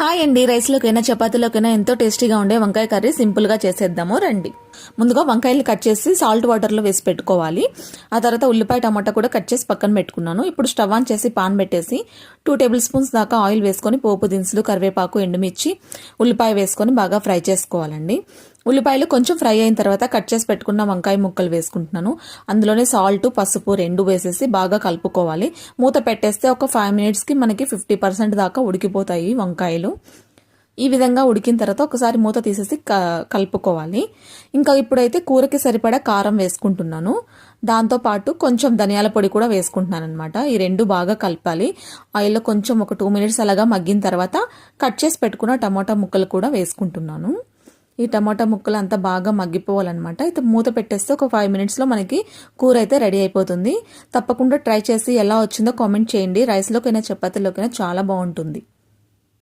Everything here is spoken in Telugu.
హాయ్ అండి, రైస్లోకైనా చపాతీలోకైనా ఎంతో టేస్టీగా ఉండే వంకాయ కర్రీ సింపుల్గా చేసేద్దాము రండి. ముందుగా వంకాయలు కట్ చేసి సాల్ట్ వాటర్లో వేసి పెట్టుకోవాలి. ఆ తర్వాత ఉల్లిపాయ టమాటా కూడా కట్ చేసి పక్కన పెట్టుకున్నాను. ఇప్పుడు స్టవ్ ఆన్ చేసి పాన్ పెట్టేసి 2 టేబుల్ స్పూన్స్ దాకా ఆయిల్ వేసుకొని పోపు దినుసులు, కరివేపాకు, ఎండుమిర్చి, ఉల్లిపాయ వేసుకొని బాగా ఫ్రై చేసుకోవాలండి. ఉల్లిపాయలు కొంచెం ఫ్రై అయిన తర్వాత కట్ చేసి పెట్టుకున్న వంకాయ ముక్కలు వేసుకుంటున్నాను. అందులోనే సాల్ట్, పసుపు 2 వేసేసి బాగా కలుపుకోవాలి. మూత పెట్టేస్తే ఒక 5 మినిట్స్కి మనకి 50% దాకా ఉడికిపోతాయి వంకాయలు. ఈ విధంగా ఉడికిన తర్వాత ఒకసారి మూత తీసేసి కలుపుకోవాలి. ఇంకా ఇప్పుడైతే కూరకి సరిపడా కారం వేసుకుంటున్నాను. దాంతోపాటు కొంచెం ధనియాల పొడి కూడా వేసుకుంటున్నాను అనమాట. ఈ 2 బాగా కలపాలి. ఆయిల్లో కొంచెం ఒక 2 మినిట్స్ అలాగా మగ్గిన తర్వాత కట్ చేసి పెట్టుకున్న టమాటా ముక్కలు కూడా వేసుకుంటున్నాను. ఈ టమాటా ముక్కలు అంతా బాగా మగ్గిపోవాలన్నమాట. అయితే మూత పెట్టేస్తే ఒక 5 మినిట్స్లో మనకి కూర అయితే రెడీ అయిపోతుంది. తప్పకుండా ట్రై చేసి ఎలా వచ్చిందో కామెంట్ చేయండి. రైస్లోకైనా చపాతీలోకైనా చాలా బాగుంటుంది.